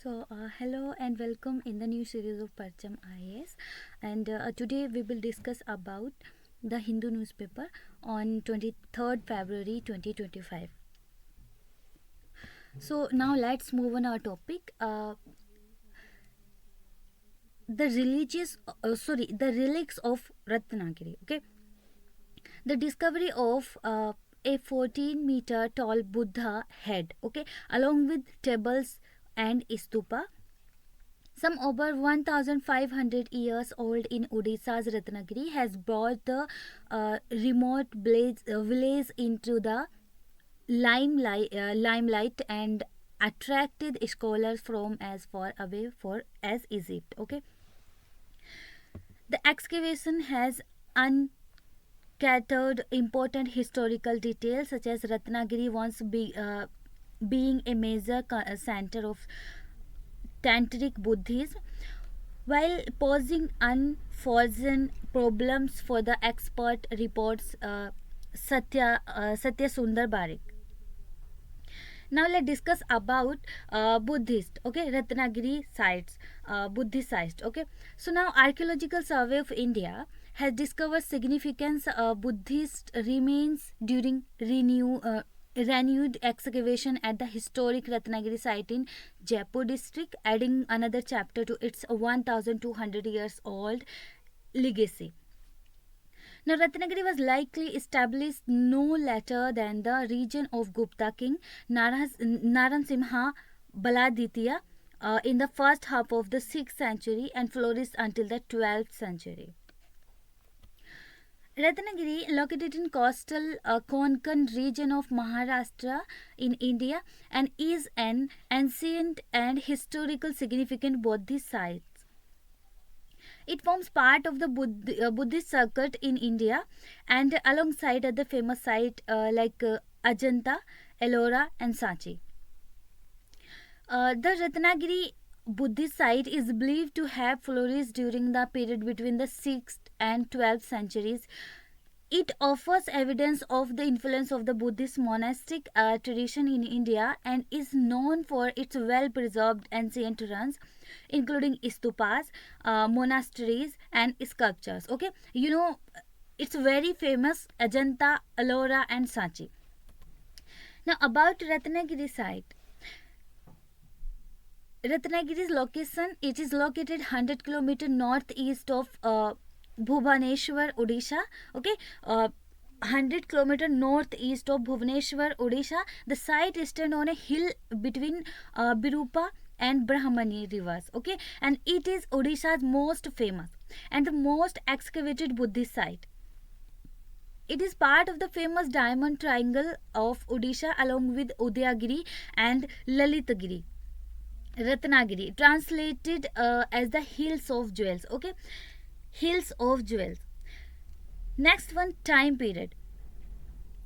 Hello and welcome in the new series of Parcham IAS, and today we will discuss about the Hindu newspaper on 23rd February 2025. So now let's move on our topic. The relics of Ratnagiri. Okay, the discovery of a 14-meter tall Buddha head. Okay, along with tables and stupa. Some over 1,500 years old in Odisha's Ratnagiri has brought the remote village into the limelight and attracted scholars from as far away as Egypt. Okay, the excavation has uncovered important historical details such as Ratnagiri once being a major center of Tantric Buddhism, while posing unforeseen problems for the expert, reports Satya Sundar Barik. Now let's discuss about Buddhist, Ratnagiri sites, Buddhist sites, So now Archaeological Survey of India has discovered significant Buddhist remains during renewed excavation at the historic Ratnagiri site in Jaipur district, adding another chapter to its 1,200 years old legacy. Now, Ratnagiri was likely established no later than the region of Gupta king Narasimha Baladitya in the first half of the 6th century and flourished until the 12th century. Ratnagiri, located in coastal Konkan region of Maharashtra in India, and is an ancient and historical significant Buddhist site. It forms part of the Buddhist circuit in India, and alongside other famous sites like Ajanta, Ellora, and Sanchi. The Ratnagiri Buddhist site is believed to have flourished during the period between the 6th and 12th centuries. It offers evidence of the influence of the Buddhist monastic tradition in India and is known for its well-preserved ancient ruins, including stupas, monasteries, and sculptures. Okay, it's very famous Ajanta, Ellora, and Sanchi. Now about Ratnagiri site. Ratnagiri's location, it is located 100 km northeast of Bhubaneswar, Odisha. 100 km northeast of Bhubaneswar, Odisha. The site stands on a hill between Birupa and Brahmani rivers. And it is Odisha's most famous and the most excavated Buddhist site. It is part of the famous diamond triangle of Odisha along with Udayagiri and Lalitagiri. Ratnagiri, translated as the hills of jewels. Hills of jewels. Next one, time period.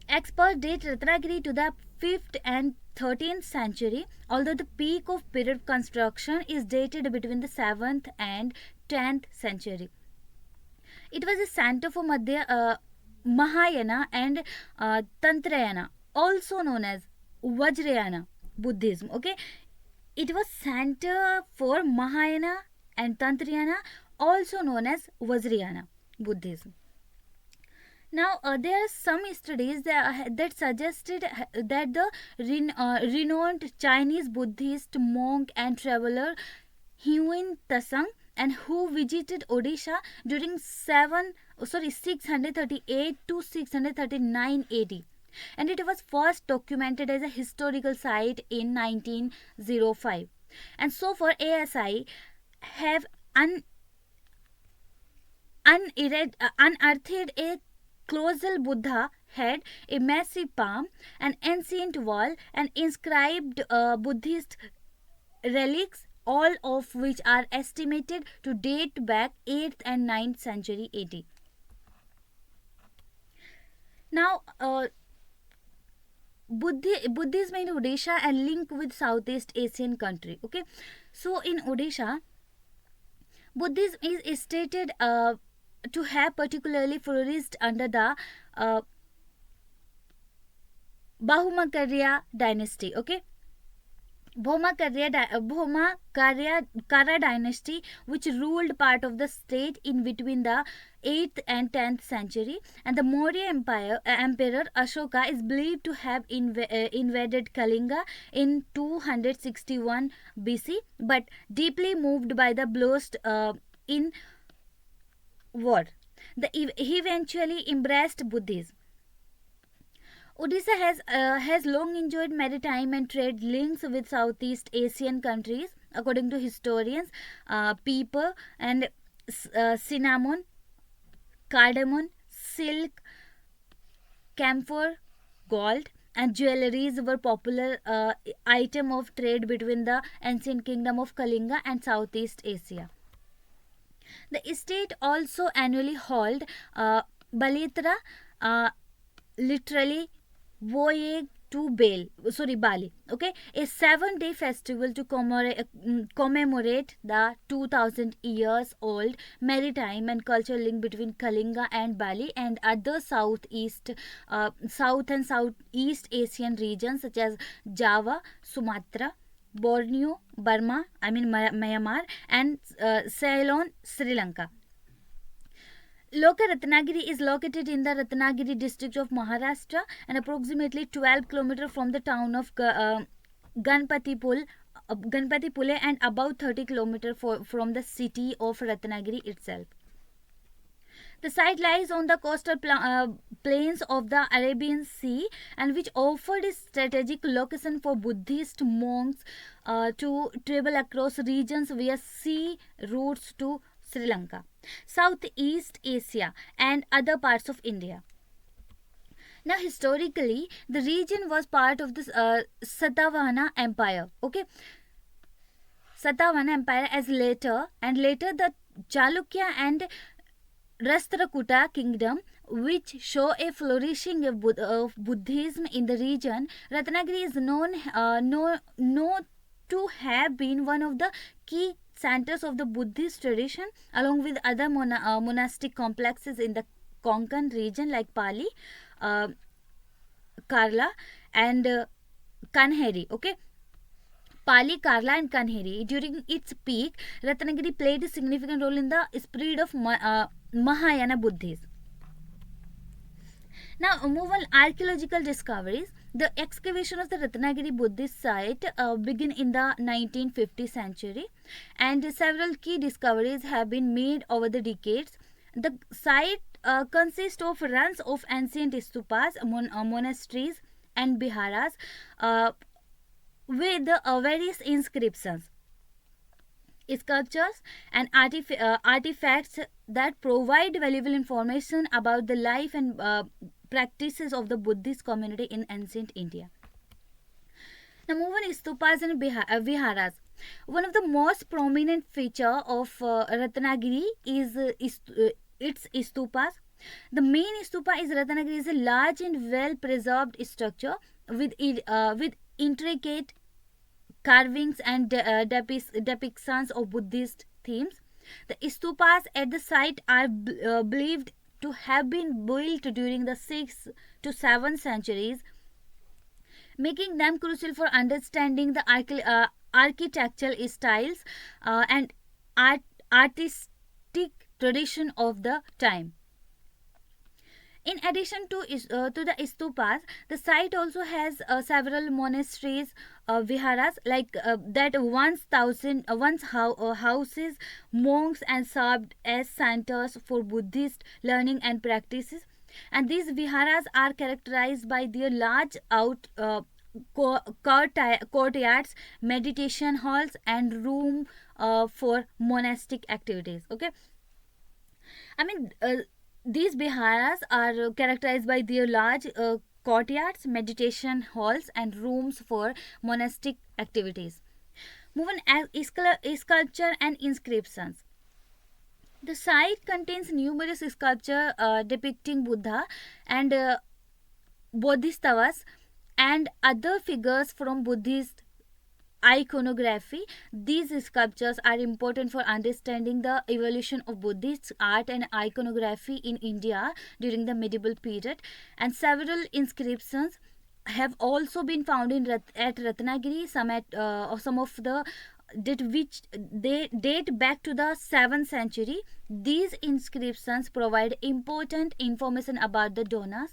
Experts date Ratnagiri to the 5th and 13th century, although the peak of period construction is dated between the 7th and 10th century. It was a center for Mahayana and Tantrayana, also known as Vajrayana Buddhism. It was center for Mahayana and Tantrayana, also known as Vajrayana Buddhism. Now, there are some studies that suggested that the renowned Chinese Buddhist monk and traveler Huin Tasang, and who visited Odisha during 638 to 639 AD. And it was first documented as a historical site in 1905. And so far, ASI have unearthed a colossal Buddha head, a massive palm, an ancient wall, and inscribed Buddhist relics, all of which are estimated to date back 8th and 9th century AD. Now, Buddhism in Odisha and link with Southeast Asian country. So in Odisha, Buddhism is stated to have particularly flourished under the Bahumakarya dynasty. Bhoma dynasty, which ruled part of the state in between the 8th and 10th century, and the Maurya Emperor Ashoka is believed to have invaded Kalinga in 261 BC, but deeply moved by the blows in war. He eventually embraced Buddhism. Odisha has long enjoyed maritime and trade links with Southeast Asian countries, according to historians. Pepper and cinnamon, cardamom, silk, camphor, gold, and jewelries were popular item of trade between the ancient kingdom of Kalinga and Southeast Asia. The state also annually held Balitra, literally voyage to Bali. Okay, a 7-day festival to commemorate the 2000 years old maritime and cultural link between Kalinga and Bali and other South and Southeast Asian regions such as Java, Sumatra, Borneo, Burma, Myanmar, and Ceylon, Sri Lanka. Loka Ratnagiri is located in the Ratnagiri district of Maharashtra and approximately 12 km from the town of Ganpatipule and about 30 km from the city of Ratnagiri itself. The site lies on the coastal plains of the Arabian Sea and which offered a strategic location for Buddhist monks to travel across regions via sea routes to Sri Lanka, Southeast Asia, and other parts of India. Now, historically, the region was part of the Satavahana Empire. Okay, Satavahana Empire, as later the Chalukya and Rashtrakuta kingdom, which show a flourishing of Buddhism in the region. Ratnagiri is known to have been one of the key centers of the Buddhist tradition, along with other monastic complexes in the Konkan region like Pali, Karla, and Kanheri. Okay. Pali, Karla, and Kanheri. During its peak, Ratnagiri played a significant role in the spread of Mahayana Buddhism. Now, move on archaeological discoveries. The excavation of the Ratnagiri Buddhist site began in the 1950th century, and several key discoveries have been made over the decades. The site consists of ruins of ancient stupas, monasteries, and biharas with various inscriptions, sculptures, and artifacts that provide valuable information about the life and practices of the Buddhist community in ancient India. Now, move on stupas and viharas. One of the most prominent feature of Ratnagiri is its stupas. The main stupa is Ratnagiri is a large and well preserved structure with intricate carvings and depictions of Buddhist themes. The stupas at the site are believed to have been built during the 6th to 7th centuries, making them crucial for understanding the architectural styles and artistic tradition of the time. In addition to the stupas, the site also has several monasteries, viharas, like that once houses monks and served as centers for Buddhist learning and practices. And these viharas are characterized by their large courtyards, meditation halls, and room for monastic activities. Okay, these biharas are characterized by their large courtyards, meditation halls, and rooms for monastic activities. Move on sculpture and inscriptions. The site contains numerous sculptures depicting Buddha and Bodhisattvas and other figures from Buddhist iconography. These sculptures are important for understanding the evolution of Buddhist art and iconography in India during the medieval period, and several inscriptions have also been found at Ratnagiri. Some of the which they date back to the 7th century. These inscriptions provide important information about the donors,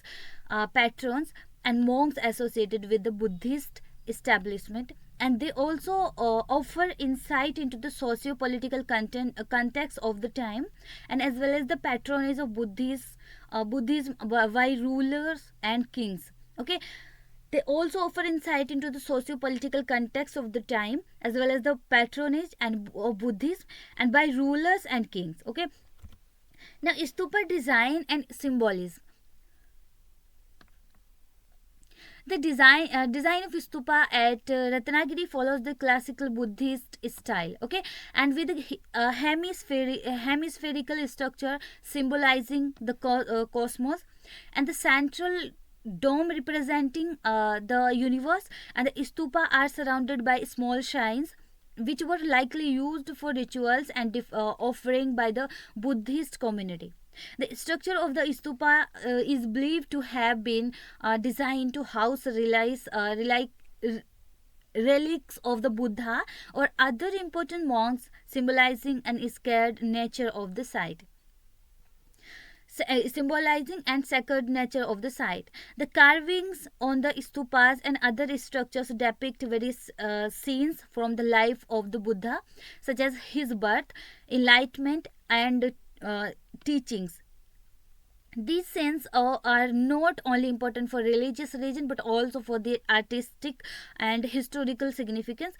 patrons, and monks associated with the Buddhist establishment, and they also offer insight into the socio-political context of the time, and as well as the patronage of Buddhism by rulers and kings. Okay, they also offer insight into the socio-political context of the time, as well as the patronage and of Buddhism and by rulers and kings. Okay, now stupa design and symbolism. The design of stupa at Ratnagiri follows the classical Buddhist style, okay, and with a hemispherical structure symbolizing the cosmos, and the central dome representing the universe, and the stupa are surrounded by small shrines which were likely used for rituals and offering by the Buddhist community. The structure of the stupa is believed to have been designed to house relics of the Buddha or other important monks, symbolizing an sacred nature of the site. Symbolizing and sacred nature of the site. The carvings on the stupas and other structures depict various scenes from the life of the Buddha, such as his birth, enlightenment, and teachings. These scenes are not only important for religious reason but also for the artistic and historical significance,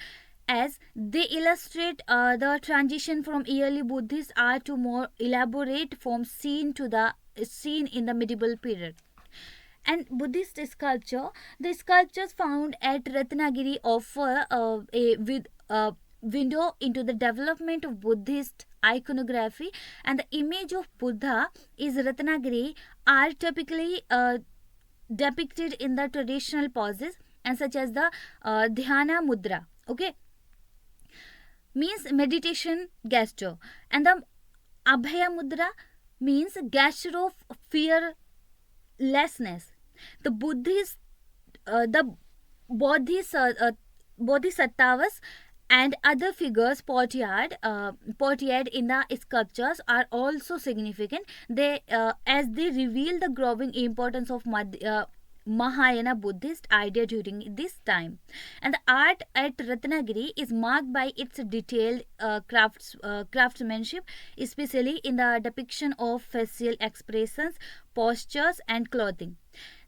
as they illustrate the transition from early Buddhist art to more elaborate form seen in the medieval period. And Buddhist sculpture, the sculptures found at Ratnagiri offer a window into the development of Buddhist iconography, and the image of Buddha is Ratnagiri are typically depicted in the traditional poses and such as the dhyana mudra, okay, means meditation gesture, and the abhaya mudra means gesture of fearlessness. The Buddhist the bodhisattvas and other figures portrayed in the sculptures are also significant. They as they reveal the growing importance of Mahayana Buddhist idea during this time. And the art at Ratnagiri is marked by its detailed craftsmanship, especially in the depiction of facial expressions, postures, and clothing.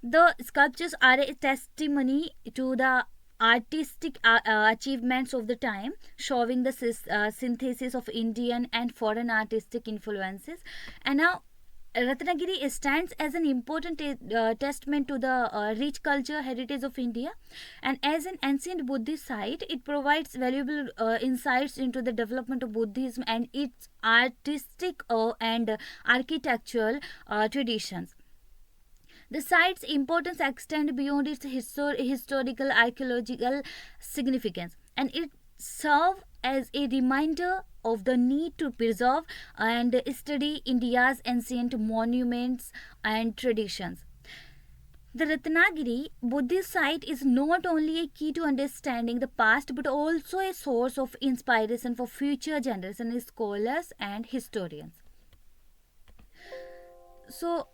The sculptures are a testimony to the artistic achievements of the time, showing the synthesis of Indian and foreign artistic influences. And now Ratnagiri stands as an important testament to the rich culture heritage of India, and as an ancient Buddhist site, it provides valuable insights into the development of Buddhism and its artistic and architectural traditions. The site's importance extends beyond its historical archaeological significance, and it serves as a reminder of the need to preserve and study India's ancient monuments and traditions. The Ratnagiri Buddhist site is not only a key to understanding the past but also a source of inspiration for future generations of scholars and historians. So,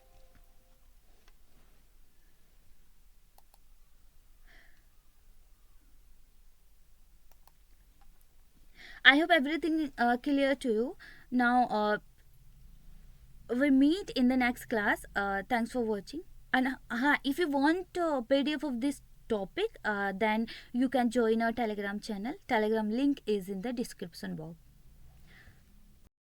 I hope everything clear to you. Now we meet in the next class. Thanks for watching. And if you want a PDF of this topic, then you can join our Telegram channel. Telegram link is in the description box.